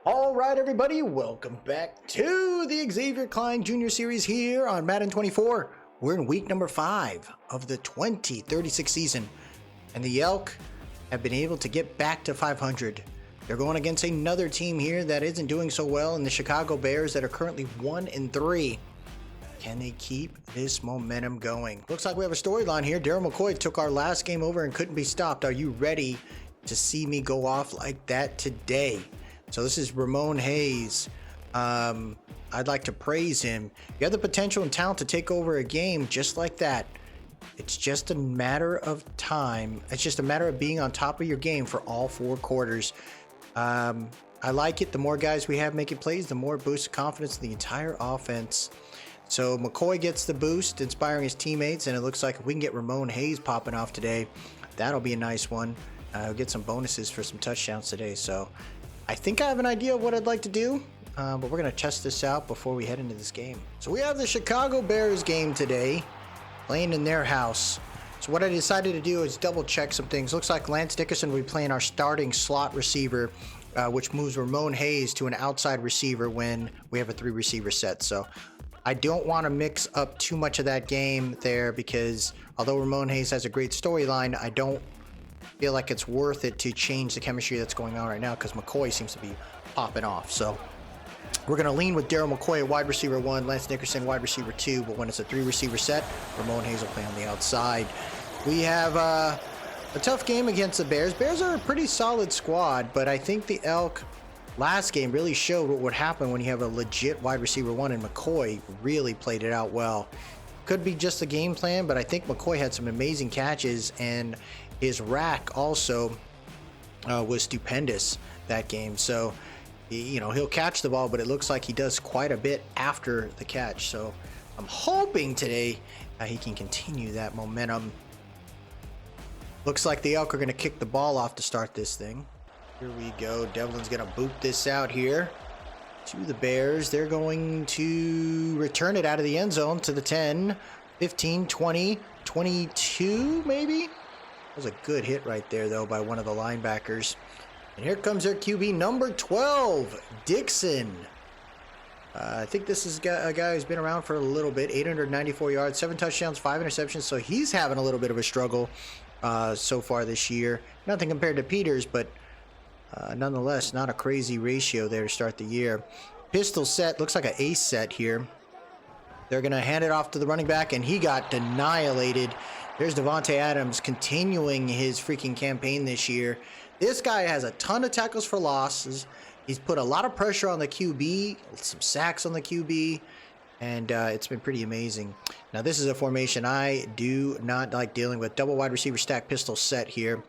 All right, everybody, welcome back to the Xavier Klein Jr. Series here on Madden 24. We're in week number 5 of the 2036 season, and the Elk have been able to get back to 500. They're going against another team here that isn't doing so well in the Chicago Bears that are currently 1-3. Can they keep this momentum going? Looks like we have a storyline here. Daryl McCoy took our last game over and couldn't be stopped. Are you ready to see me go off like that today? So this is Ramon Hayes. I'd like to praise him. You have the potential and talent to take over a game just like that. It's just a matter of time. It's just a matter of being on top of your game for all 4 quarters. I like it. The more guys we have making plays, the more it boosts confidence in the entire offense. So McCoy gets the boost, inspiring his teammates, and it looks like if we can get Ramon Hayes popping off today, that'll be a nice one. We'll get some bonuses for some touchdowns today. So I think I have an idea of what I'd like to do, but we're going to test this out before we head into this game. So we have the Chicago Bears game today, playing in their house. So what I decided to do is double check some things. Looks like Lance Dickerson will be playing our starting slot receiver, which moves Ramon Hayes to an outside receiver when we have a 3 receiver set. So I don't want to mix up too much of that game there because although Ramon Hayes has a great storyline, I don't feel like it's worth it to change the chemistry that's going on right now because McCoy seems to be popping off. So we're going to lean with Daryl McCoy at wide receiver 1, Lance Dickerson wide receiver 2, but when it's a 3 receiver set, Ramon Hayes will play on the outside. We have a tough game against the Bears. Bears are a pretty solid squad, but I think the Elk last game really showed what would happen when you have a legit wide receiver 1, and McCoy really played it out well. Could be just the game plan, but I think McCoy had some amazing catches, and his rack also was stupendous that game. So, he'll catch the ball, but it looks like he does quite a bit after the catch. So I'm hoping today he can continue that momentum. Looks like the Elk are going to kick the ball off to start this thing. Here we go. Devlin's going to boot this out here to the Bears. They're going to return it out of the end zone to the 10, 15, 20, 22 maybe? That was a good hit right there, though, by one of the linebackers. And here comes their QB, number 12, Dixon. I think this is a guy who's been around for a little bit. 894 yards, 7 touchdowns, 5 interceptions. So he's having a little bit of a struggle so far this year. Nothing compared to Peters, but nonetheless, not a crazy ratio there to start the year. Pistol set, looks like an ace set here. They're going to hand it off to the running back, and he got annihilated. There's Devontae Adams continuing his freaking campaign this year. This guy has a ton of tackles for losses. He's put a lot of pressure on the QB, some sacks on the QB, and it's been pretty amazing. Now, this is a formation I do not like dealing with. Double wide receiver stack pistol set here.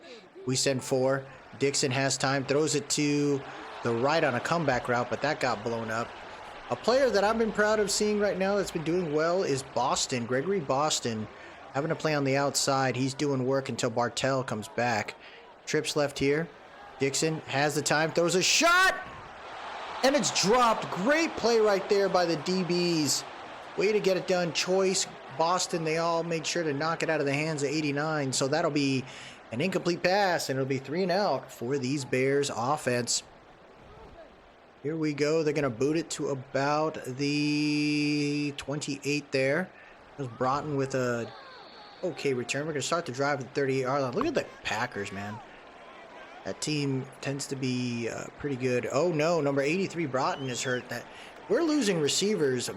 We send 4. Dixon has time, throws it to the right on a comeback route, but that got blown up. A player that I've been proud of seeing right now that's been doing well is Boston, Gregory Boston. Having to play on the outside. He's doing work until Bartell comes back. Trips left here. Dixon has the time. Throws a shot. And it's dropped. Great play right there by the DBs. Way to get it done. Choice, Boston, they all made sure to knock it out of the hands of 89. So that'll be an incomplete pass. And it'll be 3 and out for these Bears offense. Here we go. They're going to boot it to about the 28 there. There's Broughton with a okay return. We're going to start the drive at the 38-yard line. Look at the Packers, man. That team tends to be pretty good. Oh, no. Number 83, Broughton, is hurt. That we're losing receivers,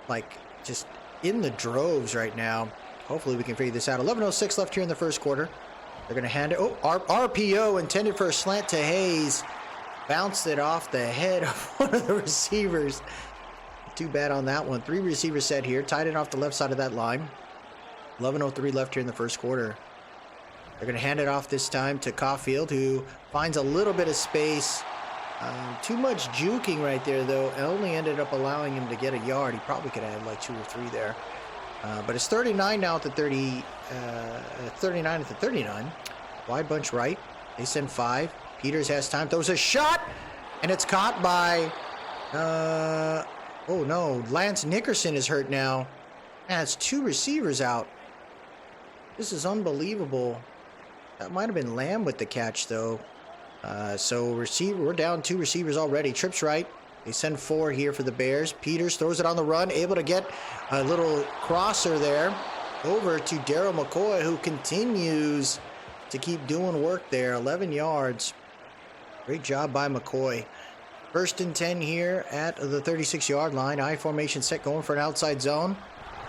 like, just in the droves right now. Hopefully we can figure this out. 11:06 left here in the first quarter. They're going to hand it. Oh, RPO intended for a slant to Hayes. Bounced it off the head of one of the receivers. Too bad on that one. 3 receivers set here. Tied it off the left side of that line. 11:03 left here in the first quarter. They're going to hand it off this time to Caulfield, who finds a little bit of space. Too much juking right there, though. It only ended up allowing him to get a yard. He probably could have had like 2 or 3 there. But it's 39 now at the 30. 39 at the 39. Wide bunch right. They send 5. Peters has time. Throws a shot, and it's caught by. Oh no! Lance Nickerson is hurt now. That's 2 receivers out. This is unbelievable. That might have been Lamb with the catch, though. So we're down 2 receivers already. Trips right. They send 4 here for the Bears. Peters throws it on the run, able to get a little crosser there over to Daryl McCoy, who continues to keep doing work there. 11 yards. Great job by McCoy. 1st and 10 here at the 36-yard line. I formation set, going for an outside zone.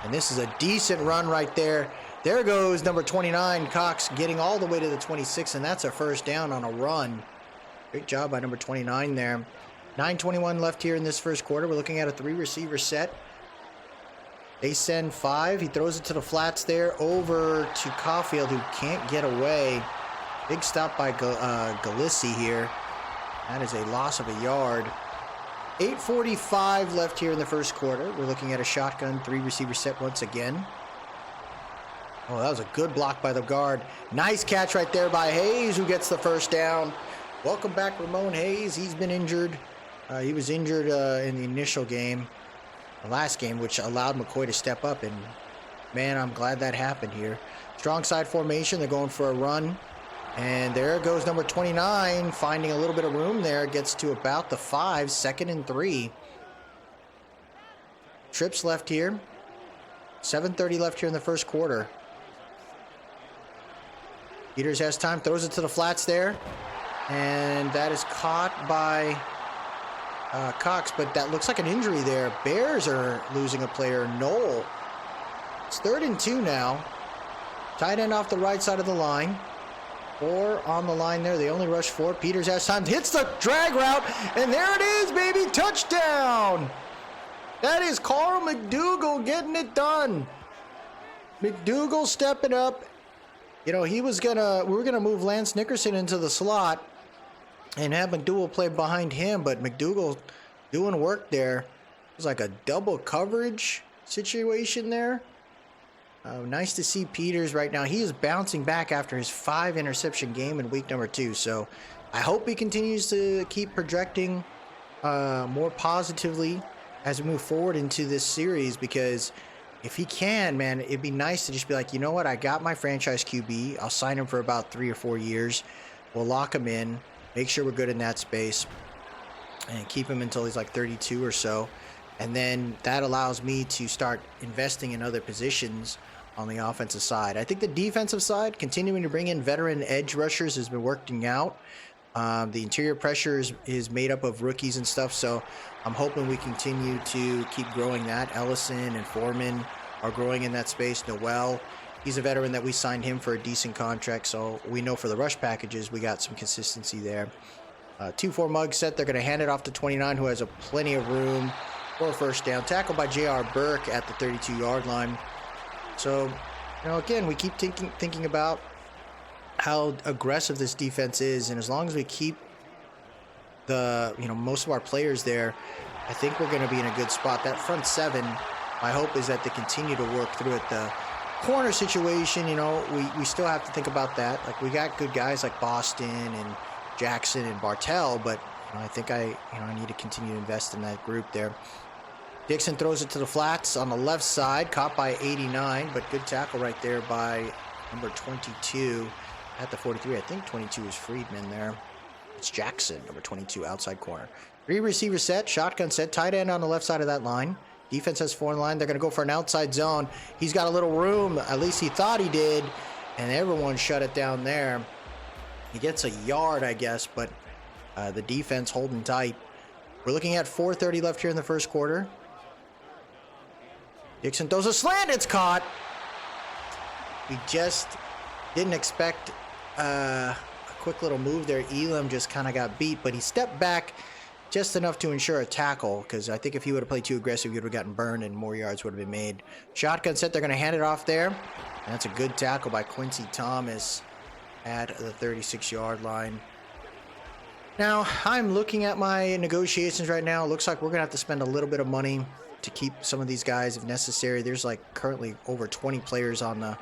And this is a decent run right there. There goes number 29, Cox, getting all the way to the 26, and that's a 1st down on a run. Great job by number 29 there. 9:21 left here in this 1st quarter. We're looking at a 3-receiver set. They send 5. He throws it to the flats there, over to Caulfield, who can't get away. Big stop by Galissi here. That is a loss of a yard. 8:45 left here in the 1st quarter. We're looking at a shotgun 3-receiver set once again. Oh, that was a good block by the guard. Nice catch right there by Hayes, who gets the 1st down. Welcome back, Ramon Hayes. He's been injured. He was injured in the initial game, the last game, which allowed McCoy to step up. And, man, I'm glad that happened here. Strong side formation. They're going for a run. And there goes number 29, finding a little bit of room there. Gets to about the 5, 2nd and 3. Trips left here. 7:30 left here in the 1st quarter. Peters has time, throws it to the flats there. And that is caught by Cox, but that looks like an injury there. Bears are losing a player, Knoll. It's 3rd and 2 now. Tight end off the right side of the line. 4 on the line there. They only rush 4. Peters has time, hits the drag route, and there it is, baby. Touchdown. That is Carl McDougal getting it done. McDougal stepping up. You know, we were gonna move Lance Nickerson into the slot and have McDougal play behind him, but McDougal doing work there. It was like a double coverage situation there. Nice to see Peters right now. He is bouncing back after his 5 interception game in week number 2. So I hope he continues to keep projecting more positively as we move forward into this series, because if he can, man, it'd be nice to just be like, you know what, I got my franchise QB. I'll sign him for about 3 or 4 years. We'll lock him in, make sure we're good in that space, and keep him until he's like 32 or so. And then that allows me to start investing in other positions on the offensive side. I think the defensive side, continuing to bring in veteran edge rushers, has been working out. The interior pressure is made up of rookies and stuff, so I'm hoping we continue to keep growing that. Ellison and Foreman are growing in that space. Noel, he's a veteran that we signed him for a decent contract, so we know for the rush packages we got some consistency there. 2-4 mug set. They're going to hand it off to 29, who has plenty of room for a 1st down. Tackled by J.R. Burke at the 32-yard line. So, you know, again, we keep thinking about how aggressive this defense is, and as long as we keep most of our players there, I think we're going to be in a good spot. That front 7, my hope is that they continue to work through it. The corner situation, you know, we still have to think about that. Like, we got good guys like Boston and Jackson and Bartell, but I think I need to continue to invest in that group there. Dixon throws it to the flats on the left side, caught by 89, but good tackle right there by number 22 at the 43. I think 22 is Friedman there. It's Jackson, number 22, outside corner. 3-receiver set, shotgun set, tight end on the left side of that line. Defense has 4 in line. They're going to go for an outside zone. He's got a little room. At least he thought he did, and everyone shut it down there. He gets a yard, I guess, but the defense holding tight. We're looking at 4:30 left here in the 1st quarter. Dixon throws a slant. It's caught. We just didn't expect a quick little move there. Elam just kind of got beat, but he stepped back just enough to ensure a tackle, because I think if he would have played too aggressive, he would have gotten burned and more yards would have been made. Shotgun set. They're going to hand it off there. And that's a good tackle by Quincy Thomas at the 36-yard line. Now, I'm looking at my negotiations right now. It looks like we're going to have to spend a little bit of money to keep some of these guys if necessary. There's like currently over 20 players on the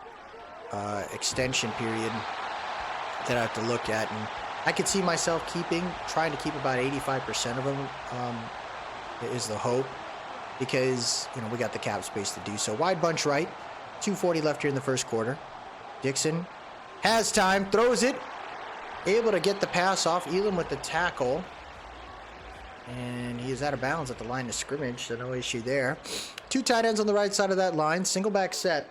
extension period that I have to look at, and I could see myself trying to keep about 85% of them is the hope, because we got the cap space to do so. Wide bunch right, 2:40 left here in the 1st quarter. Dixon has time, throws it, able to get the pass off. Elam with the tackle. And he is out of bounds at the line of scrimmage, so no issue there. 2 tight ends on the right side of that line. Single back set.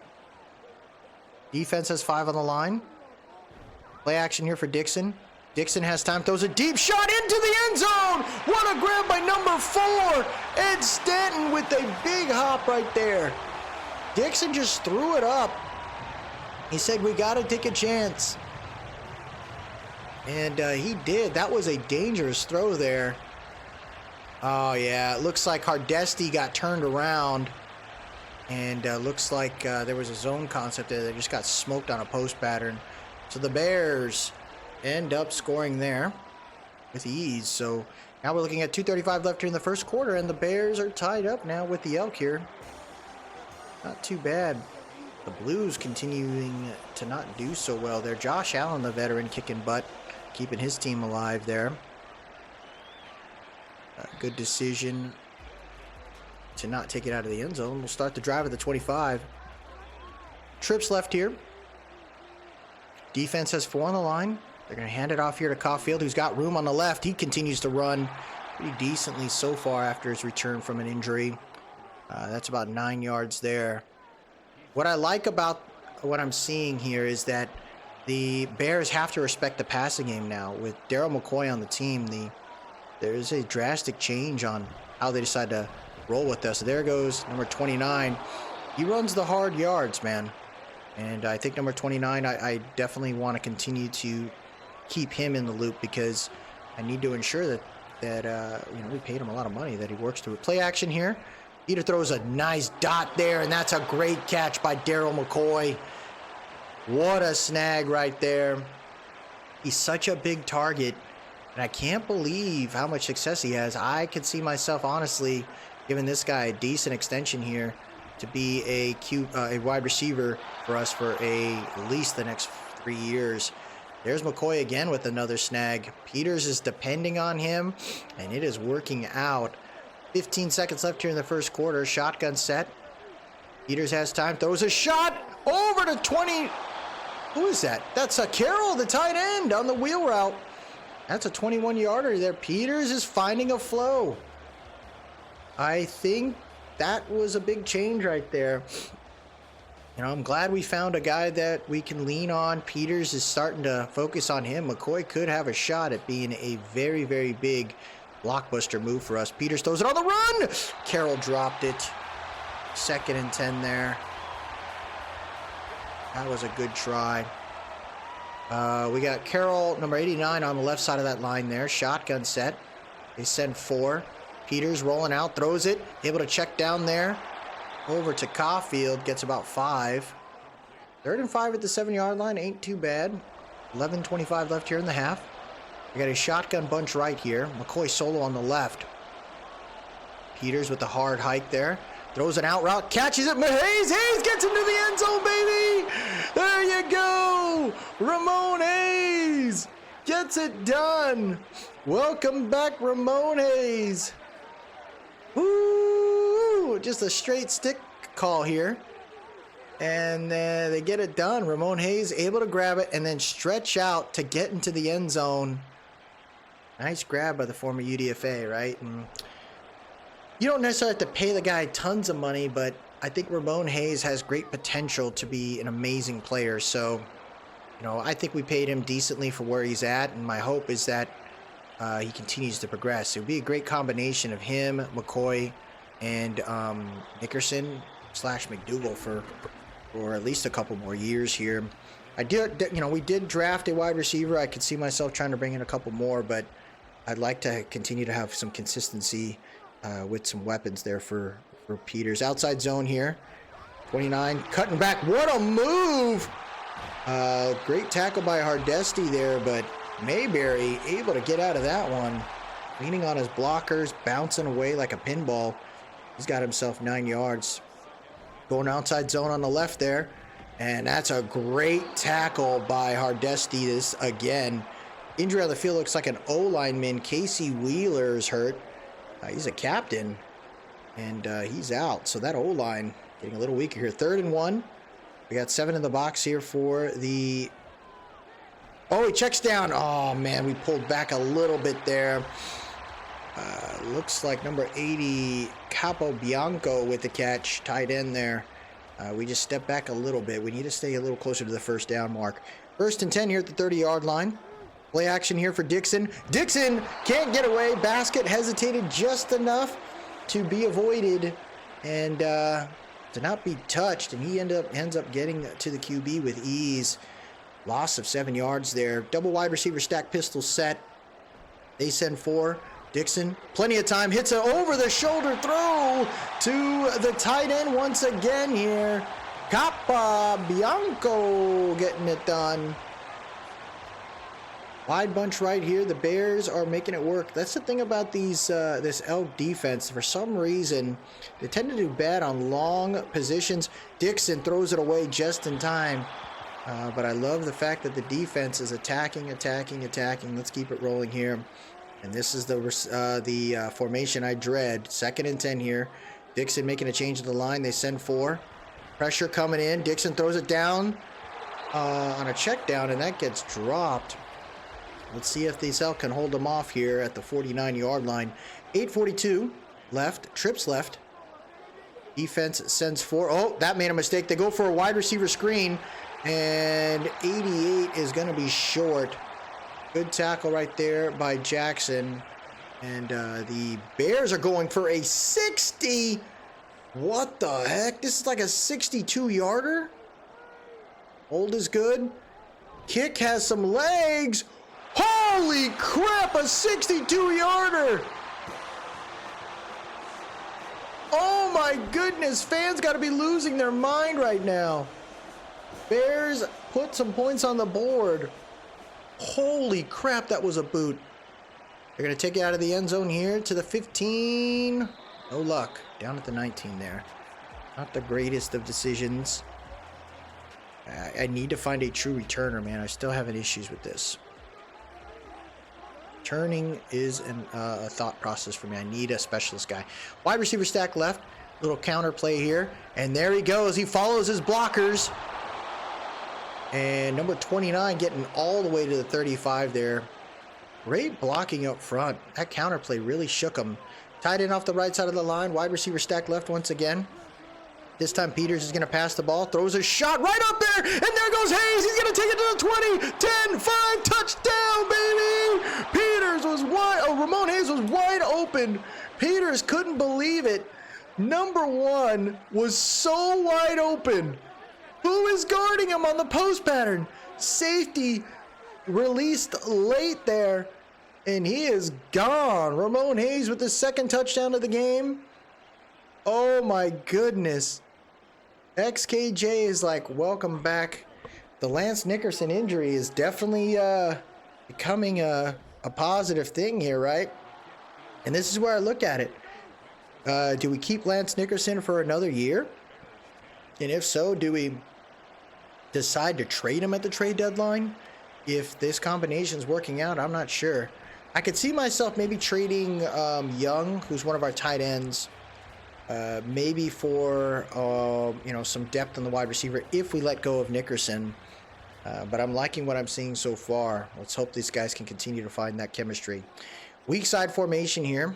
Defense has 5 on the line. Play action here for Dixon. Dixon has time, throws a deep shot into the end zone. What a grab by number 4. Ed Stanton with a big hop right there. Dixon just threw it up. He said, we got to take a chance. And he did. That was a dangerous throw there. Oh, yeah. It looks like Hardesty got turned around. And looks like there was a zone concept there that just got smoked on a post pattern. So the Bears end up scoring there with ease. So now we're looking at 2:35 left here in the first quarter, and the Bears are tied up now with the Elk here. Not too bad. The Blues continuing to not do so well there. Josh Allen, the veteran, kicking butt, keeping his team alive there. Good decision to not take it out of the end zone. We'll start the drive at the 25. Trips left here. Defense has 4 on the line. They're going to hand it off here to Caulfield, who's got room on the left. He continues to run pretty decently so far after his return from an injury. That's about 9 yards there. What I like about what I'm seeing here is that the Bears have to respect the passing game now. With Daryl McCoy on the team, there's a drastic change on how they decide to roll with us. So there goes number 29. He runs the hard yards, man. And I think number 29, I definitely want to continue to keep him in the loop, because I need to ensure that we paid him a lot of money, that he works through it. Play action here. Peter throws a nice dot there, and that's a great catch by Daryl McCoy. What a snag right there. He's such a big target, and I can't believe how much success he has. I could see myself, honestly, giving this guy a decent extension here to be a wide receiver for us for at least the next 3 years. There's McCoy again with another snag. Peters is depending on him, and it is working out. 15 seconds left here in the first quarter. Shotgun set. Peters has time, throws a shot over to 20. Who is that? That's a Carroll, the tight end, on the wheel route. That's a 21-yarder there. Peters is finding a flow. I think that was a big change right there. I'm glad we found a guy that we can lean on. Peters is starting to focus on him. McCoy could have a shot at being a very, very big blockbuster move for us. Peters throws it on the run. Carroll dropped it. 2nd and 10 there. That was a good try. We got Carroll, number 89, on the left side of that line there. Shotgun set. They send 4. Peters rolling out, throws it. Able to check down there. Over to Caulfield, gets about 5. 3rd and 5 at the 7-yard line, ain't too bad. 11:25 left here in the half. We got a shotgun bunch right here. McCoy solo on the left. Peters with the hard hike there. Throws an out route, catches it. Hayes gets into the end zone, baby. There you go. Ramon Hayes gets it done. Welcome back, Ramon Hayes. Woo! Just a straight stick call here. And they get it done. Ramon Hayes able to grab it and then stretch out to get into the end zone. Nice grab by the former UDFA, right? And you don't necessarily have to pay the guy tons of money, but I think Ramon Hayes has great potential to be an amazing player. So, I think we paid him decently for where he's at, and my hope is that he continues to progress. It would be a great combination of him, McCoy, and Nickerson / McDougal for at least a couple more years here. We did draft a wide receiver. I could see myself trying to bring in a couple more, but I'd like to continue to have some consistency with some weapons there for Peters. Outside zone here. 29, cutting back. What a move! Great tackle by Hardesty there, but Mayberry able to get out of that one. Leaning on his blockers, bouncing away like a pinball. He's got himself 9 yards. Going outside zone on the left there. And that's a great tackle by Hardesty this again. Injury on the field looks like an O-lineman. Casey Wheeler's hurt. He's a captain. And he's out. So that O-line getting a little weaker here. 3rd and 1. We got 7 in the box here for the Oh, he checks down. Oh, man, we pulled back a little bit there. Looks like number 80, Capobianco with the catch, tight end there. We just stepped back a little bit. We need to stay a little closer to the first down mark. 1st and 10 here at the 30-yard line. Play action here for Dixon. Dixon can't get away. Basket hesitated just enough to be avoided and to not be touched. And he ends up getting to the QB with ease. Loss of 7 yards there. Double wide receiver stack pistol set. They send 4. Dixon, plenty of time, hits an over-the-shoulder throw to the tight end once again here. Capobianco getting it done. Wide bunch right here. The Bears are making it work. That's the thing about these this Elk defense. For some reason, they tend to do bad on long positions. Dixon throws it away just in time. But I love the fact that the defense is attacking. Let's keep it rolling here. And this is the formation I dread. 2nd and 10 here. Dixon making a change to the line. They send 4. Pressure coming in. Dixon throws it down on a check down, and that gets dropped. Let's see if these Elk can hold them off here at the 49-yard line. 8:42 left. Trips left. Defense sends 4. Oh, that made a mistake. They go for a wide receiver screen, and 88 is going to be short. Good tackle right there by Jackson. And the Bears are going for a 60. What the heck? This is like a 62-yarder. Hold is good. Kick has some legs. Holy crap, a 62-yarder. Oh my goodness, fans got to be losing their mind right now. Bears put some points on the board. Holy crap, that was a boot. They're going to take it out of the end zone here to the 15. No luck. Down at the 19 there. Not the greatest of decisions. I need to find a true returner, man. I still having issues with this. Turning is a thought process for me. I need a specialist guy. Wide receiver stack left. Little counter play here. And there he goes. He follows his blockers. And number 29 getting all the way to the 35 there. Great blocking up front. That counter play really shook him. Tight end off the right side of the line. Wide receiver stack left once again. This time Peters is going to pass the ball. Throws a shot right up there. And there goes Hayes. He's going to take it to the 20. 10, 5, touchdown, baby. Peters was wide. Oh, Ramon Hayes was wide open. Peters couldn't believe it. Number 1 was so wide open. Who is guarding him on the post pattern? Safety released late there, and he is gone. Ramon Hayes with the 2nd touchdown of the game. Oh my goodness. XKJ is like, welcome back. The Lance Nickerson injury is definitely becoming a positive thing here, right? And this is where I look at it. Do we keep Lance Nickerson for another year? And if so, do we decide to trade him at the trade deadline? If this combination is working out, I'm not sure. I could see myself maybe trading Young, who's one of our tight ends, maybe for some depth on the wide receiver if we let go of Nickerson. But I'm liking what I'm seeing so far. Let's hope these guys can continue to find that chemistry. Weak side formation here.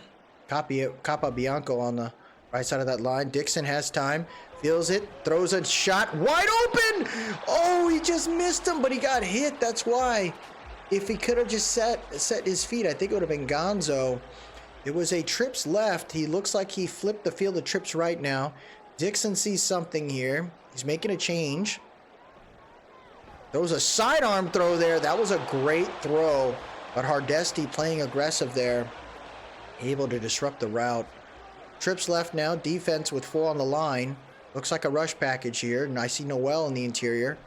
Capobianco on the right side of that line. Dixon has time. Feels it. Throws a shot. Wide open! Oh, he just missed him, but he got hit. That's why. If he could have just set his feet, I think it would have been Gonzo. It was a trips left. He looks like he flipped the field of trips right now. Dixon sees something here. He's making a change. Throws a sidearm throw there. That was a great throw. But Hardesty playing aggressive there. Able to disrupt the route. Trips left now. Defense with 4 on the line. Looks like a rush package here. And I see Noel in the interior.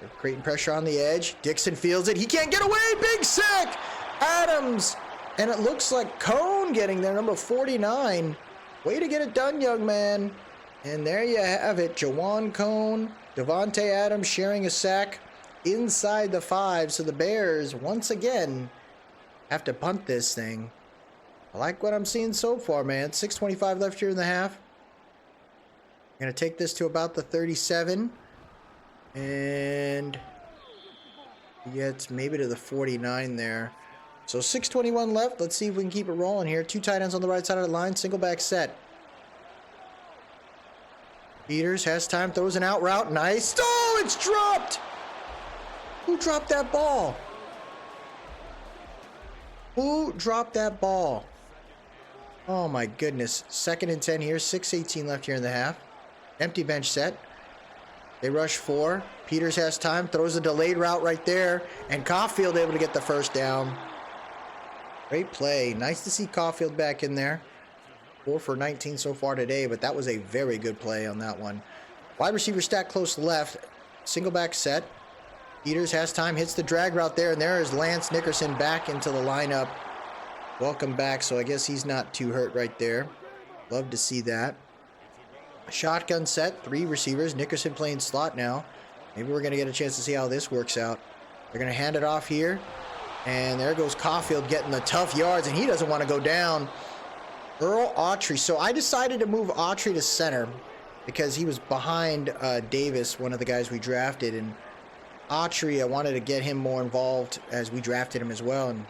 They're creating pressure on the edge. Dixon feels it. He can't get away. Big sack. Adams. And it looks like Cone getting there. Number 49. Way to get it done, young man. And there you have it. Jawan Cone. Devontae Adams sharing a sack inside the 5. So the Bears, once again, have to punt this thing. I like what I'm seeing so far, man. 6:25 left here in the half. Going to take this to about the 37. And He gets maybe to the 49 there. So 6:21 left. Let's see if we can keep it rolling here. Two tight ends on the right side of the line. Single back set. Peters has time. Throws an out route. Nice. Oh, it's dropped. Who dropped that ball? Who dropped that ball? Oh my goodness. 2nd and 10 here. 6:18 left here in the half. Empty bench set. They rush 4. Peters has time. Throws a delayed route right there. And Caulfield able to get the first down. Great play. Nice to see Caulfield back in there. 4 for 19 so far today, but that was a very good play on that one. Wide receiver stack close left. Single back set. Peters has time. Hits the drag route there. And there is Lance Nickerson back into the lineup. Welcome back. So I guess he's not too hurt right there. Love to see that. Shotgun set. 3 receivers. Nickerson playing slot now. Maybe we're going to get a chance to see how this works out. They're going to hand it off here. And there goes Caulfield getting the tough yards, and he doesn't want to go down. Earl Autry. So I decided to move Autry to center because he was behind Davis, one of the guys we drafted. And Autry, I wanted to get him more involved as we drafted him as well. And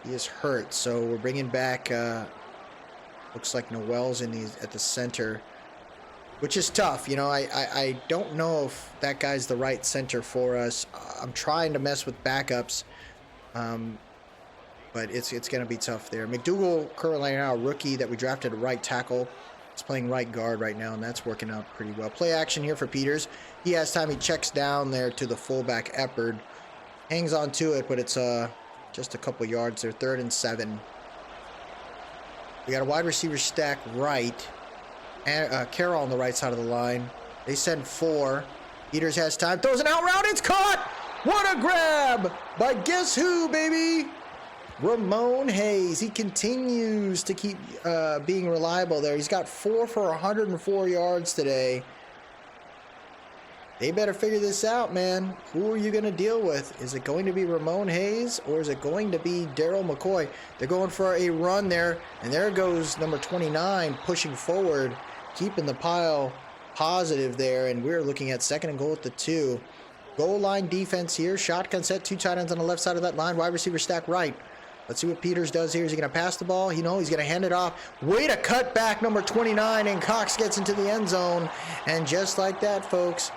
he is hurt. So we're bringing back, looks like Noel's at the center, which is tough. You know, I don't know if that guy's the right center for us. I'm trying to mess with backups. But it's going to be tough there. McDougal, currently now a rookie that we drafted at right tackle. He's playing right guard right now, and that's working out pretty well. Play action here for Peters. He has time. He checks down there to the fullback, Eppard. Hangs on to it, but it's just a couple yards there. 3rd and 7. We got a wide receiver stack right. And Carroll on the right side of the line. They send 4. Peters has time. Throws an out route. It's caught! What a grab by guess who, baby? Ramon Hayes. He continues to keep being reliable there. He's got 4 for 104 yards today. They better figure this out, man. Who are you going to deal with? Is it going to be Ramon Hayes or is it going to be Daryl McCoy? They're going for a run there, and there goes number 29 pushing forward, keeping the pile positive there, and we're looking at 2nd and goal at the 2. Goal line defense here. Shotgun set. 2 tight ends on the left side of that line. Wide receiver stack right. Let's see what Peters does here. Is he going to pass the ball? You know, he's going to hand it off. Way to cut back number 29, and Cox gets into the end zone. And just like that, folks,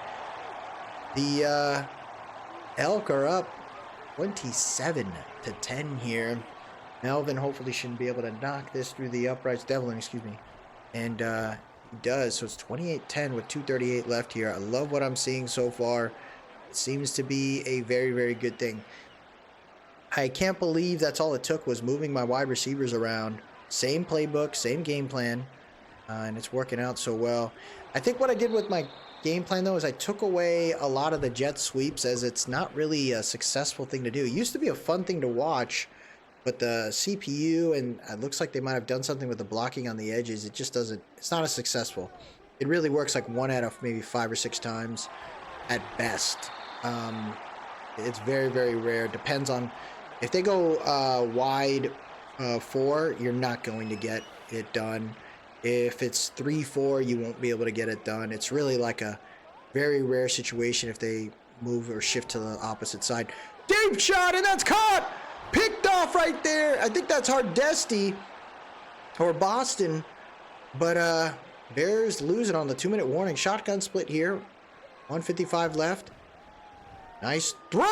the Elk are up 27-10 here. Melvin hopefully shouldn't be able to knock this through the uprights. Devlin, excuse me. And he does. So it's 28-10 with 2:38 left here. I love what I'm seeing so far. It seems to be a very, very good thing. I can't believe that's all it took was moving my wide receivers around. Same playbook, same game plan, and it's working out so well. I think what I did with my game plan, though, is I took away a lot of the jet sweeps, as it's not really a successful thing to do. It used to be a fun thing to watch, but the CPU, and it looks like they might have done something with the blocking on the edges. It just doesn't, it's not as successful. It really works like 1 out of maybe 5 or 6 times at best. It's very, very rare. Depends on if they go wide 4, you're not going to get it done. If it's 3-4, you won't be able to get it done. It's really like a very rare situation if they move or shift to the opposite side. Deep shot, and that's caught! Picked off right there. I think that's Hardesty or Boston. But Bears lose it on the 2-minute warning. Shotgun split here. 1:55 left. Nice throw!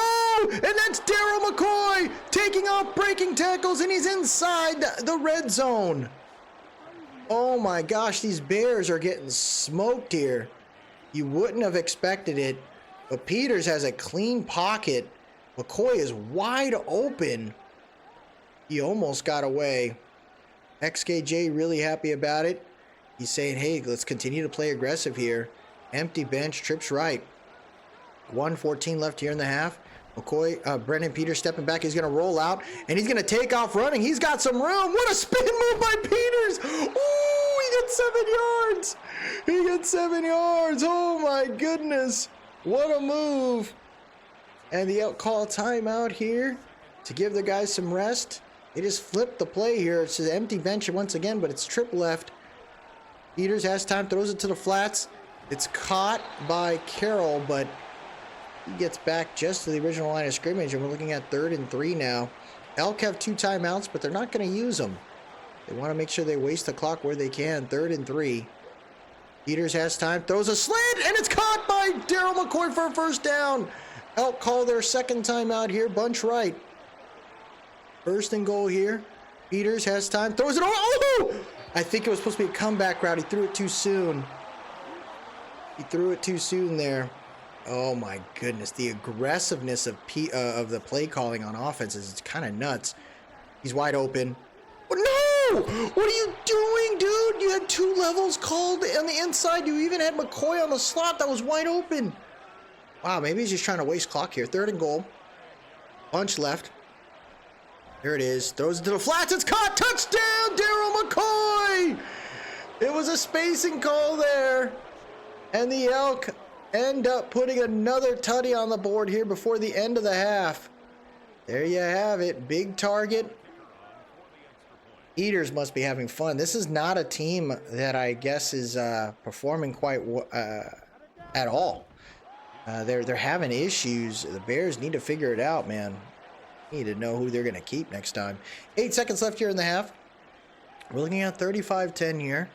And that's Daryl McCoy taking off breaking tackles, and he's inside the red zone. Oh my gosh, these Bears are getting smoked here. You wouldn't have expected it, but Peters has a clean pocket. McCoy is wide open. He almost got away. XKJ really happy about it. He's saying, hey, let's continue to play aggressive here. Empty bench, trips right. 1:14 left here in the half. McCoy, Brendan Peters stepping back. He's going to roll out, and he's going to take off running. He's got some room. What a spin move by Peters. Ooh, he gets 7 yards. He gets 7 yards. Oh, my goodness. What a move. And the call timeout here to give the guys some rest. They just flipped the play here. It's an empty bench once again, but it's trip left. Peters has time, throws it to the flats. It's caught by Carroll, but He gets back just to the original line of scrimmage, and we're looking at 3rd and 3 now. Elk have 2 timeouts, but they're not going to use them. They want to make sure they waste the clock where they can. 3rd and 3. Peters has time, throws a slant, and it's caught by Daryl McCoy for a first down. Elk call their 2nd timeout here, bunch right. 1st and goal here. Peters has time, throws it over. Oh! I think it was supposed to be a comeback route. He threw it too soon. He threw it too soon there. Oh my goodness, the aggressiveness of the play calling on offense is kind of nuts. He's wide open. Oh, no! What are you doing, dude? You had 2 levels called on the inside. You even had McCoy on the slot that was wide open. Wow, maybe he's just trying to waste clock here. 3rd and goal. Bunch left. There it is. Throws it to the flats. It's caught. Touchdown, Daryl McCoy! It was a spacing call there. And the Elk end up putting another tutty on the board here before the end of the half. There you have it. Big target. Eaters must be having fun. This is not a team that I guess is performing quite at all. They're having issues. The Bears need to figure it out, man. Need to know who they're going to keep next time. 8 seconds left here in the half. We're looking at 35-10 here.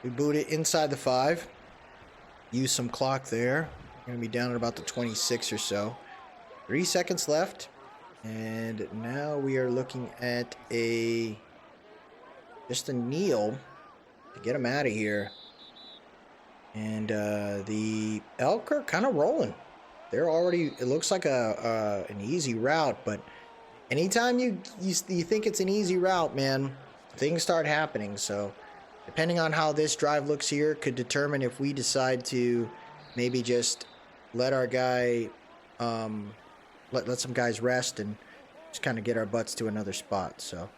We boot it inside the 5. Use some clock there. Going to be down at about the 26 or so. 3 seconds left. And now we are looking at just a kneel to get him out of here. And the Elk are kind of rolling. They're already, it looks like an easy route, but anytime you think it's an easy route, man, things start happening. So depending on how this drive looks here could determine if we decide to maybe just let our guy, let some guys rest and just kind of get our butts to another spot. So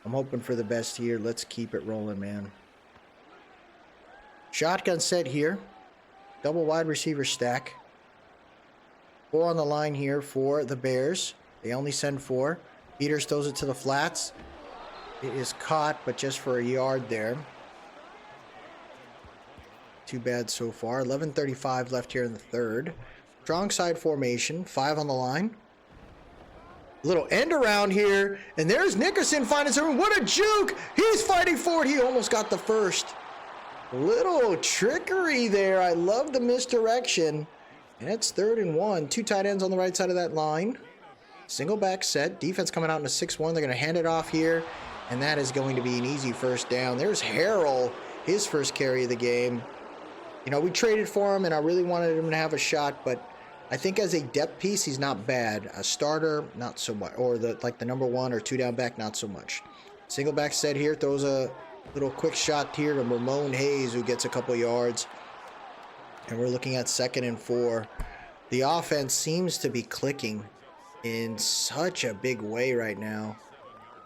I'm hoping for the best here. Let's keep it rolling, man. Shotgun set here. Double wide receiver stack. 4 on the line here for the Bears. They only send 4. Peters throws it to the flats. It is caught, but just for a yard there. Too bad so far. 11:35 left here in the 3rd. Strong side formation. 5 on the line. Little end around here. And there's Nickerson finding something. What a juke! He's fighting for it. He almost got the first. Little trickery there. I love the misdirection. And it's 3rd and 1. 2 tight ends on the right side of that line. Single back set. Defense coming out in a 6-1. They're going to hand it off here. And that is going to be an easy first down. There's Harrell. His first carry of the game. You know, we traded for him, and I really wanted him to have a shot. But I think as a depth piece, he's not bad. A starter, not so much. Or the number 1 or 2 down back, not so much. Single back set here. Throws a little quick shot here to Ramon Hayes, who gets a couple yards. And we're looking at 2nd and 4. The offense seems to be clicking in such a big way right now.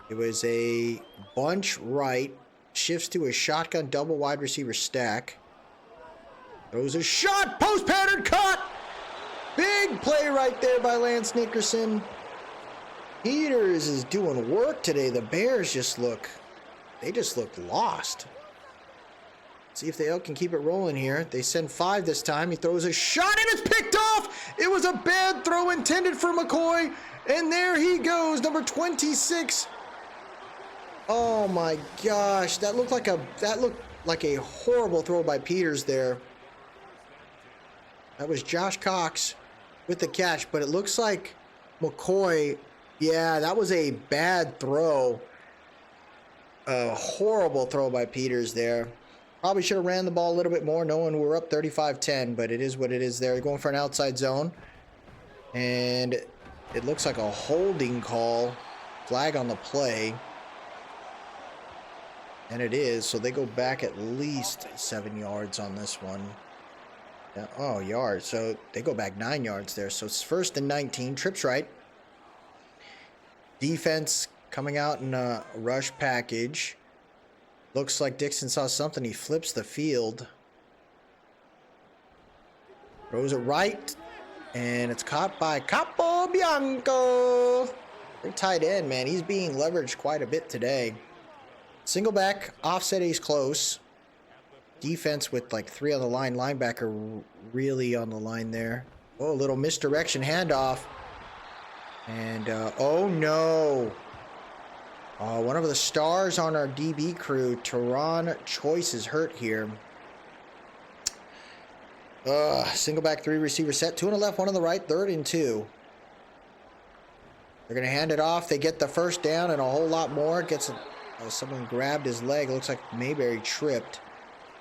It was a bunch right. Shifts to a shotgun double wide receiver stack. Throws a shot. Post pattern caught. Big play right there by Lance Nickerson. Peters is doing work today. The Bears they just look lost. See if the Elk can keep it rolling here. They send 5 this time. He throws a shot and it's picked off. It was a bad throw intended for McCoy. And there he goes, number 26. Oh my gosh, that looked like a horrible throw by Peters there. That was Josh Cox with the catch, but it looks like McCoy, yeah, that was a bad throw. A horrible throw by Peters there. Probably should have ran the ball a little bit more knowing we're up 35-10, but it is what it is there. They're going for an outside zone. And it looks like a holding call. Flag on the play. And it is, so they go back at least 7 yards on this one. Yeah, oh, yards. So they go back 9 yards there. So it's 1st and 19. Trips right. Defense coming out in a rush package. Looks like Dixon saw something. He flips the field. Throws it right. And it's caught by Capobianco. Their tight end, man. He's being leveraged quite a bit today. Single back. Offset, he's close. Defense with like 3 on the line. Linebacker really on the line there. Oh, a little misdirection handoff. And, oh no. One of the stars on our DB crew, Teron Choice, is hurt here. Single back 3 receiver set. 2 on the left, 1 on the right. 3rd and 2. They're going to hand it off. They get the first down and a whole lot more. Someone grabbed his leg. It looks like Mayberry tripped.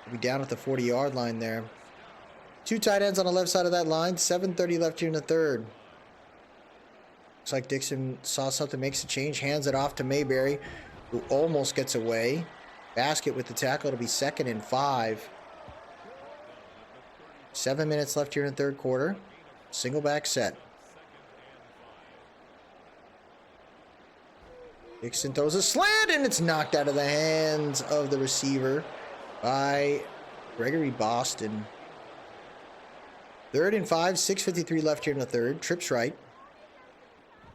He'll be down at the 40-yard line there. 2 tight ends on the left side of that line. 7:30 left here in the 3rd. Looks like Dixon saw something, makes a change, hands it off to Mayberry, who almost gets away. Basket with the tackle. It'll be 2nd and 5. 7 minutes left here in the 3rd quarter. Single back set. Dixon throws a slant, and it's knocked out of the hands of the receiver by Gregory Boston. 3rd and 5, 6:53 left here in the 3rd. Trips right.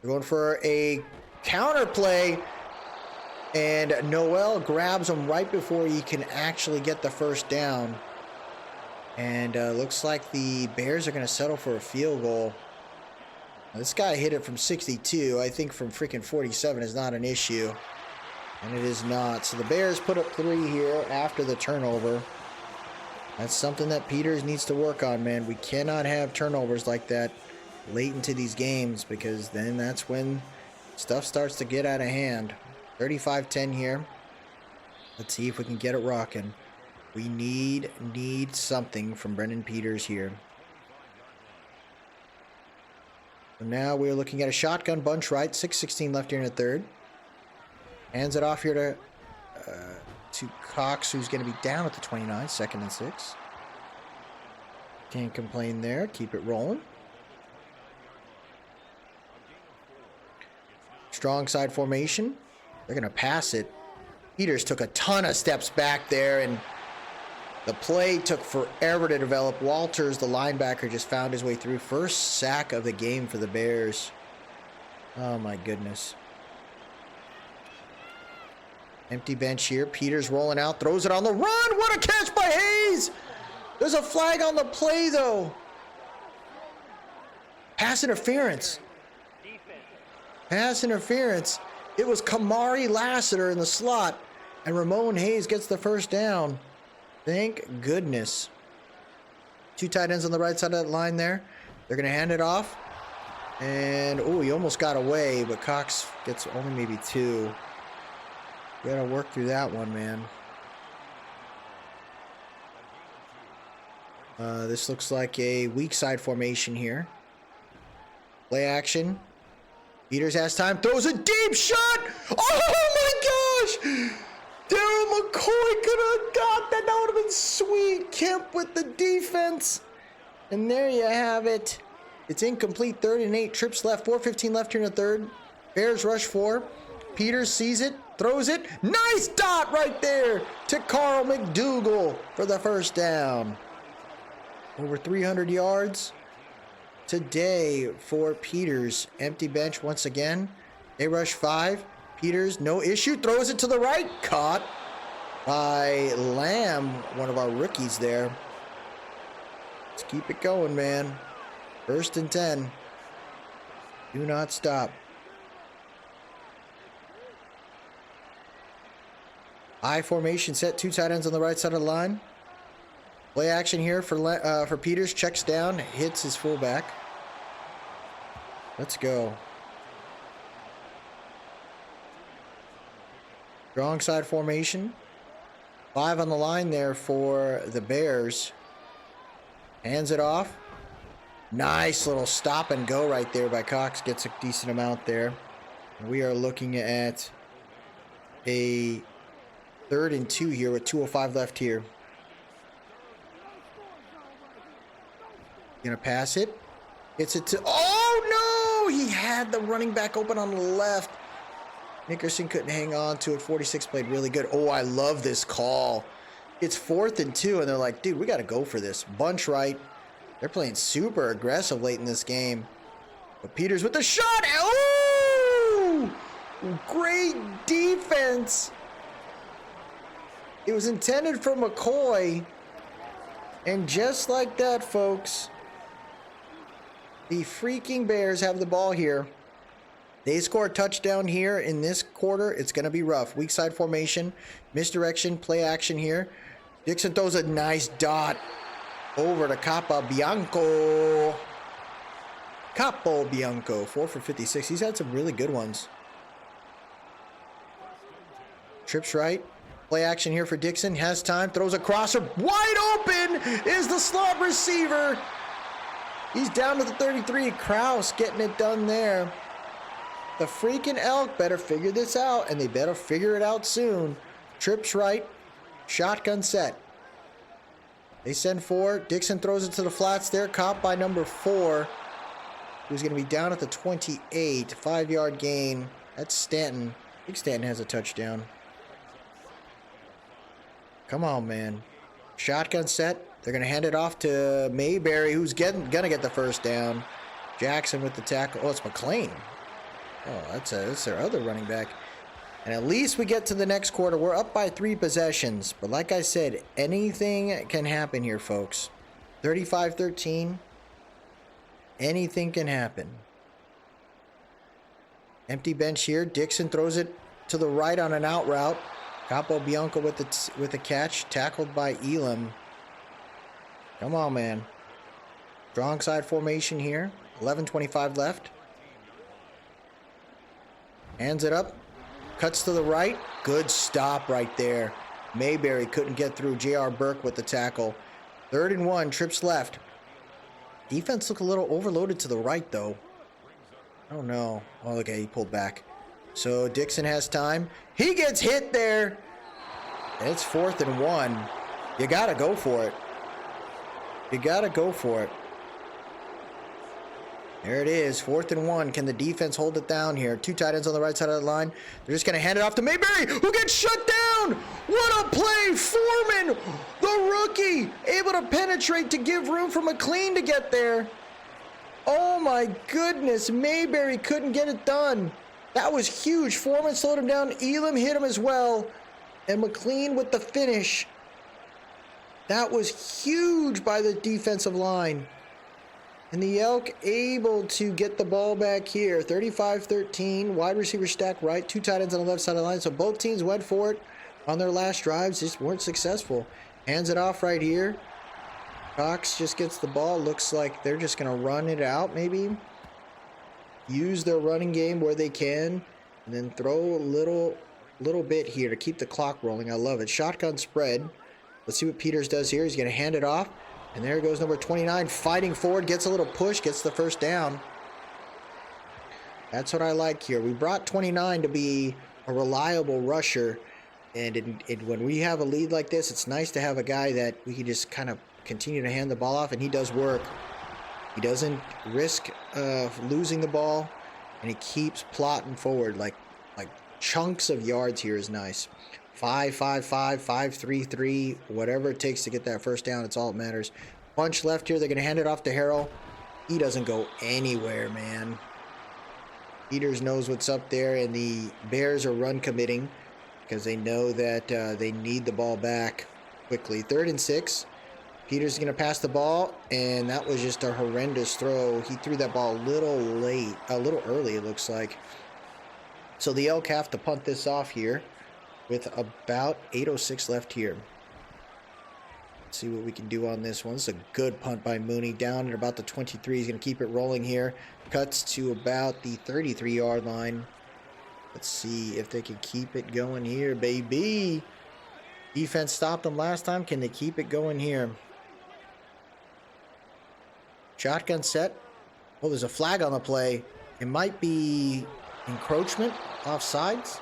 They're going for a counter play, and Noel grabs him right before he can actually get the first down. And looks like the Bears are going to settle for a field goal. Now, this guy hit it from 62. I think from freaking 47 is not an issue. And it is not. So the Bears put up 3 here after the turnover. That's something that Peters needs to work on, man. We cannot have turnovers like that late into these games, because then that's when stuff starts to get out of hand. 35-10 here. Let's see if we can get it rocking. We need something from Brendan Peters here. So now we're looking at a shotgun bunch right. 6:16 left here in the 3rd. Hands it off here to Cox, who's going to be down at the 29. 2nd and 6. Can't complain there. Keep it rolling. Strong side formation. They're going to pass it. Peters took a ton of steps back there, and the play took forever to develop. Walters, the linebacker, just found his way through. First sack of the game for the Bears. Oh, my goodness. Empty bench here. Peters rolling out. Throws it on the run. What a catch by Hayes. There's a flag on the play, though. Pass interference. Pass interference. It was Kamari Lassiter in the slot, and Ramon Hayes gets the first down. Thank goodness. 2 tight ends on the right side of that line there. They're going to hand it off. And, oh, he almost got away, but Cox gets only maybe 2. We got to work through that one, man. This looks like a weak side formation here. Play action. Peters has time. Throws a deep shot. Oh, my gosh. Daryl McCoy could have got that. That would have been sweet. Kemp with the defense. And there you have it. It's incomplete. 3rd and 8. Trips left. 4:15 left here in the 3rd. Bears rush 4. Peters sees it. Throws it. Nice dot right there to Carl McDougal for the first down. Over 300 yards today for Peters. Empty bench once again. They rush 5. Peters, no issue. Throws it to the right. Caught by Lamb, one of our rookies there. Let's keep it going, man. 1st and 10. Do not stop. I formation set. 2 tight ends on the right side of the line. Play action here for Peters. Checks down. Hits his fullback. Let's go. Strong side formation. 5 on the line there for the Bears. Hands it off. Nice little stop and go right there by Cox. Gets a decent amount there. We are looking at a 3rd and 2 here with 2:05 left here. Gonna pass it. Hits it to... Oh, no! He had the running back open on the left. Nickerson couldn't hang on to it. 46 played really good. Oh, I love this call. It's 4th and 2, and they're like, dude, we got to go for this. Bunch right. They're playing super aggressive late in this game. But Peters with the shot. Oh! Great defense. It was intended for McCoy. And just like that, folks, The freaking Bears have the ball here. They score a touchdown here in this quarter. It's going to be rough. Weak side formation, misdirection, play action here. Dixon throws a nice dot over to Capobianco. Capobianco, 4 for 56. He's had some really good ones. Trips right. Play action here for Dixon. Has time. Throws a crosser. Wide open is the slot receiver. He's down to the 33. Kraus getting it done there. The freaking Elk better figure this out, and they better figure it out soon. Trips right. Shotgun set. They send 4. Dixon throws it to the flats there. Caught by number 4. Who's going to be down at the 28. 5-yard gain. That's Stanton. I think Stanton has a touchdown. Come on, man. Shotgun set. They're going to hand it off to Mayberry, who's going to get the first down. Jackson with the tackle. Oh, it's McLean. Oh, that's their other running back. And at least we get to the next quarter. We're up by 3 possessions. But like I said, anything can happen here, folks. 35-13. Anything can happen. Empty bench here. Dixon throws it to the right on an out route. Capobianco with the catch. Tackled by Elam. Come on, man. Strong side formation here. 11:25 left. Hands it up. Cuts to the right. Good stop right there. Mayberry couldn't get through. J.R. Burke with the tackle. 3rd and 1. Trips left. Defense looked a little overloaded to the right, though. I don't know. Oh, okay. He pulled back. So Dixon has time. He gets hit there. It's 4th and 1. You got to go for it. You got to go for it. There it is, 4th and 1. Can the defense hold it down here? 2 tight ends on the right side of the line. They're just going to hand it off to Mayberry, who gets shut down. What a play. Foreman, the rookie, able to penetrate to give room for McLean to get there. Oh, my goodness. Mayberry couldn't get it done. That was huge. Foreman slowed him down. Elam hit him as well. And McLean with the finish. That was huge by the defensive line. And the Elk able to get the ball back here. 35-13. Wide receiver stack right. 2 tight ends on the left side of the line. So both teams went for it on their last drives. Just weren't successful. Hands it off right here. Cox just gets the ball. Looks like they're just going to run it out maybe. Use their running game where they can. And then throw a little bit here to keep the clock rolling. I love it. Shotgun spread. Let's see what Peters does here. He's going to hand it off. And there goes number 29, fighting forward, gets a little push, gets the first down. That's what I like here. We brought 29 to be a reliable rusher. And when we have a lead like this, it's nice to have a guy that we can just kind of continue to hand the ball off, and he does work. He doesn't risk losing the ball, and he keeps plotting forward. Like chunks of yards here is nice. 5-5-5, 5-3-3, whatever it takes to get that first down. It's all that matters. Bunch left here. They're going to hand it off to Harrell. He doesn't go anywhere, man. Peters knows what's up there, and the Bears are run committing because they know that they need the ball back quickly. 3rd and 6. Peters is going to pass the ball, and that was just a horrendous throw. He threw that ball a little early, it looks like. So the Elk have to punt this off here with about 8:06 left here. Let's see what we can do on this one. This is a good punt by Mooney. Down at about the 23. He's going to keep it rolling here. Cuts to about the 33-yard line. Let's see if they can keep it going here, baby. Defense stopped them last time. Can they keep it going here? Shotgun set. Oh, there's a flag on the play. It might be encroachment, offsides.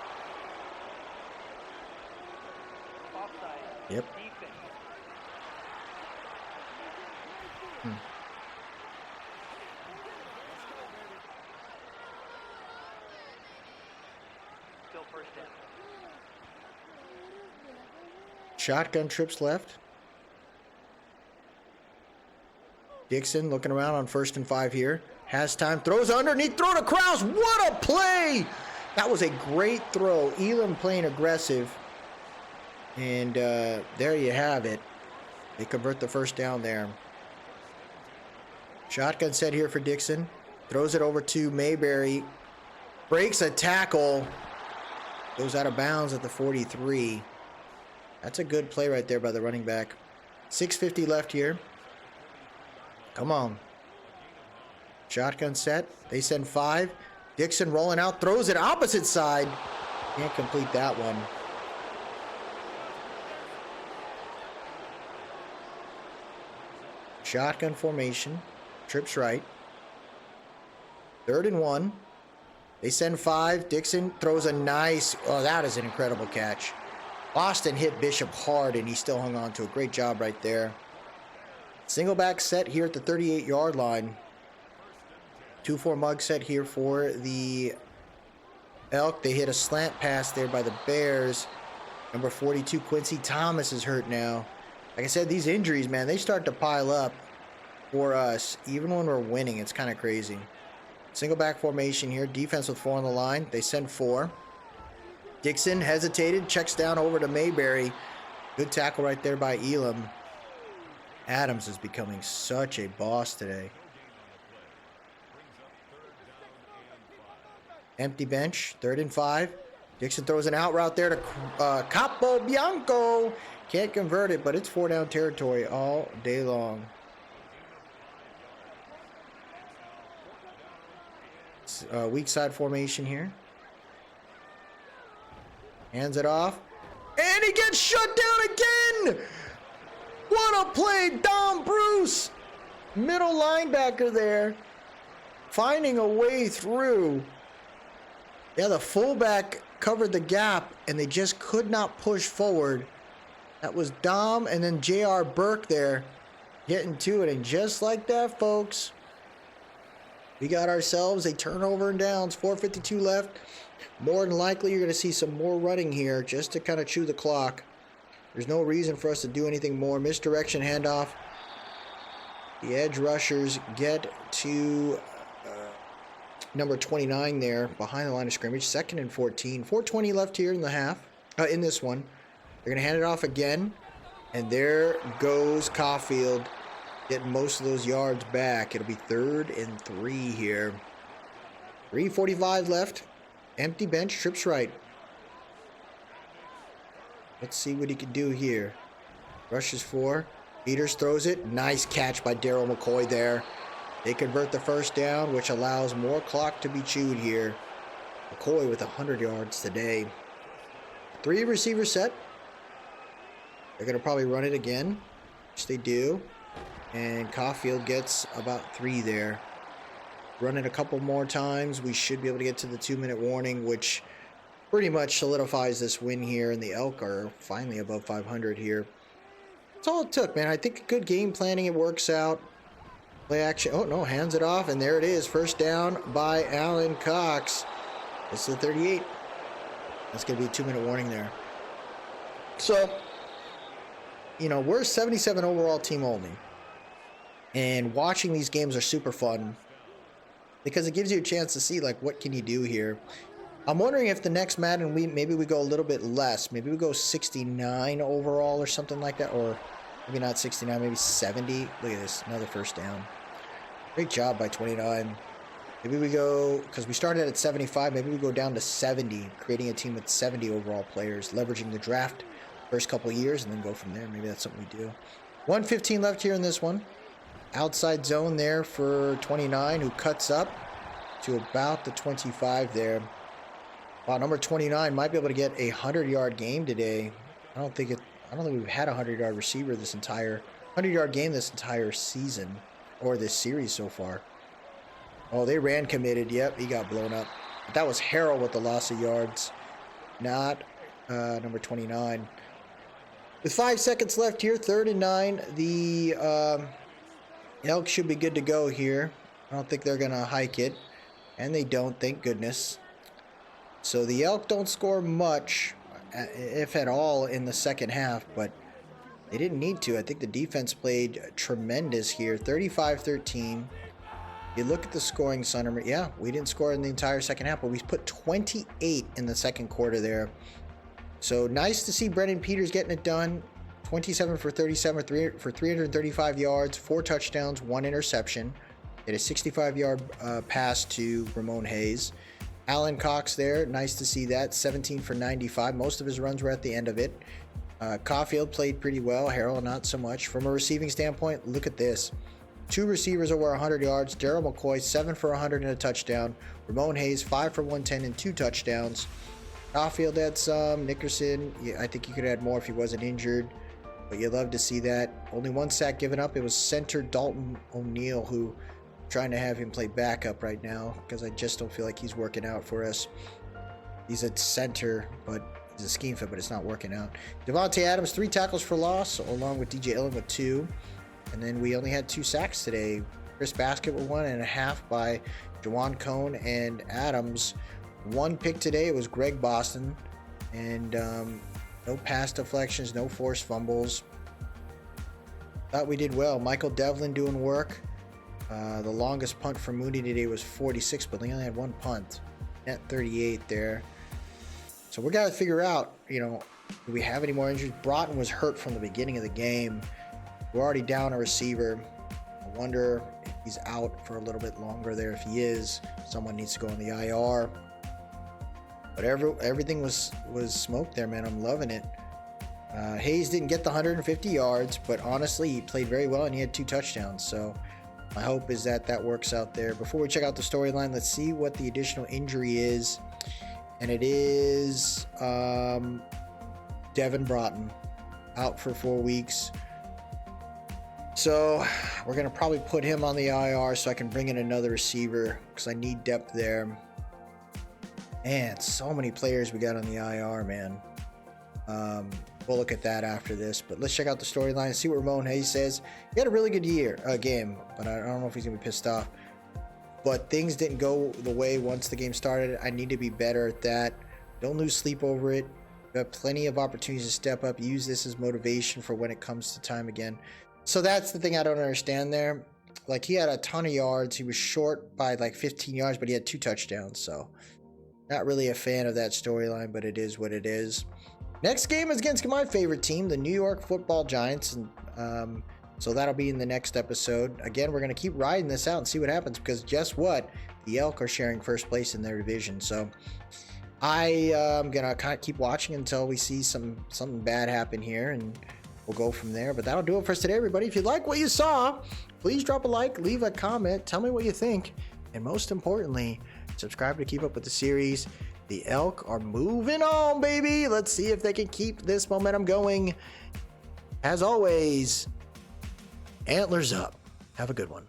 Yep. Shotgun trips left. Dixon looking around on 1st and 5 here. Has time. Throws underneath. Throw to Kraus. What a play! That was a great throw. Elam playing aggressive. And there you have it. They convert the first down there. Shotgun set here for Dixon. Throws it over to Mayberry. Breaks a tackle. Goes out of bounds at the 43. That's a good play right there by the running back. 6:50 left here. Come on. Shotgun set. They send 5. Dixon rolling out. Throws it opposite side. Can't complete that one. Shotgun formation. Trips right. 3rd and 1. They send 5. Dixon throws a nice... Oh, that is an incredible catch. Austin hit Bishop hard, and he still hung on to a great job right there. Single back set here at the 38-yard line. 2-4 mug set here for the Elk. They hit a slant pass there by the Bears. Number 42, Quincy Thomas, is hurt now. Like I said, these injuries, man, they start to pile up for us. Even when we're winning, it's kind of crazy. Single back formation here. Defense with 4 on the line. They send 4. Dixon hesitated. Checks down over to Mayberry. Good tackle right there by Elam. Adams is becoming such a boss today. Empty bench. 3rd and 5. Dixon throws an out route there to Capo Bianco. Can't convert it, but it's 4 down territory all day long. Weak side formation here. Hands it off. And he gets shut down again! What a play! Dom Bruce! Middle linebacker there. Finding a way through. Yeah, the fullback covered the gap, and they just could not push forward. That was Dom and then J.R. Burke there getting to it. And just like that, folks, we got ourselves a turnover and downs. 4:52 left. More than likely, you're going to see some more running here just to kind of chew the clock. There's no reason for us to do anything more. Misdirection handoff. The edge rushers get to number 29 there behind the line of scrimmage. 2nd and 14. 4:20 left here in the half. In this one. They're going to hand it off again. And there goes Caulfield getting most of those yards back. It'll be 3rd and 3 here. 3:45 left. Empty bench. Trips right. Let's see what he can do here. Rushes 4. Peters throws it. Nice catch by Daryl McCoy there. They convert the 1st down, which allows more clock to be chewed here. McCoy with 100 yards today. 3 receiver set. They're going to probably run it again, which they do. And Caulfield gets about 3 there. Run it a couple more times. We should be able to get to the 2-minute warning, which pretty much solidifies this win here. And the Elk are finally above 500 here. That's all it took, man. I think good game planning. It works out. Play action. Oh, no. Hands it off. And there it is. 1st down by Alan Cox. It's the 38. That's going to be a 2-minute warning there. So, you know, we're a 77 overall team only. And watching these games are super fun because it gives you a chance to see, like, what can you do here. I'm wondering if the next Madden, maybe we go a little bit less. Maybe we go 69 overall or something like that. Or maybe not 69, maybe 70. Look at this. Another 1st down. Great job by 29. Maybe we go, because we started at 75, maybe we go down to 70, creating a team with 70 overall players, leveraging the draft first couple of years, and then go from there. Maybe that's something we do. 1:15 left here in this one. Outside zone there for 29, who cuts up to about the 25 there. Wow, number 29 might be able to get a 100-yard game today. I don't think we've had a 100-yard receiver this entire 100-yard game this entire season or this series so far. Oh, they ran committed. Yep, he got blown up. But that was Harrell with the loss of yards, not number 29. With 5 seconds left here, 3rd and 9, the Elk should be good to go here. I don't think they're going to hike it, and they don't, thank goodness. So the Elk don't score much, if at all, in the second half, but they didn't need to. I think the defense played tremendous here. 35-13. You look at the scoring summary. Yeah, we didn't score in the entire second half, but we put 28 in the second quarter there. So nice to see Brendan Peters getting it done. 27 for 37 for 335 yards, 4 touchdowns, 1 interception. Hit a 65-yard pass to Ramon Hayes. Alan Cox there, nice to see that. 17 for 95. Most of his runs were at the end of it. Caulfield played pretty well. Harrell, not so much. From a receiving standpoint, look at this. 2 receivers over 100 yards. Daryl McCoy, 7 for 100 and a touchdown. Ramon Hayes, 5 for 110 and 2 touchdowns. Caulfield had some. Nickerson, yeah, I think he could have had more if he wasn't injured. But you love to see that. Only 1 sack given up. It was center Dalton O'Neill, who I'm trying to have him play backup right now because I just don't feel like he's working out for us. He's at center, but he's a scheme fit, but it's not working out. Devontae Adams, 3 tackles for loss, along with DJ Illen with 2. And then we only had 2 sacks today. Chris Baskett with 1.5 by Jawan Cone and Adams. 1 pick today. It was Greg Boston. And no pass deflections, no forced fumbles. Thought we did well. Michael Devlin doing work. The longest punt for Mooney today was 46, but he only had 1 punt. Net 38 there. So we got to figure out, do we have any more injuries? Broughton was hurt from the beginning of the game. We're already down a receiver. I wonder if he's out for a little bit longer there. If he is, someone needs to go on the IR. But everything was smoked there, man. I'm loving it. Hayes didn't get the 150 yards, but honestly, he played very well and he had 2 touchdowns. So my hope is that works out there. Before we check out the storyline, let's see what the additional injury is. And it is Devin Broughton out for 4 weeks. So we're going to probably put him on the IR so I can bring in another receiver because I need depth there. Man, so many players we got on the IR, man. We'll look at that after this. But let's check out the storyline and see what Ramon Hayes says. He had a really good game, but I don't know if he's going to be pissed off. But things didn't go the way once the game started. I need to be better at that. Don't lose sleep over it. You have plenty of opportunities to step up. Use this as motivation for when it comes to time again. So that's the thing I don't understand there. Like, he had a ton of yards. He was short by like 15 yards, but he had 2 touchdowns. So not really a fan of that storyline, but it is what it is. Next game is against my favorite team, the New York Football Giants. And so that'll be in the next episode. Again, we're going to keep riding this out and see what happens because guess what? The Elk are sharing first place in their division. So I am going to kind of keep watching until we see something bad happen here, and we'll go from there. But that'll do it for us today, everybody. If you like what you saw, please drop a like, leave a comment, tell me what you think, and most importantly, subscribe to keep up with the series. The Elk are moving on, baby. Let's see if they can keep this momentum going. As always, Antlers up. Have a good one.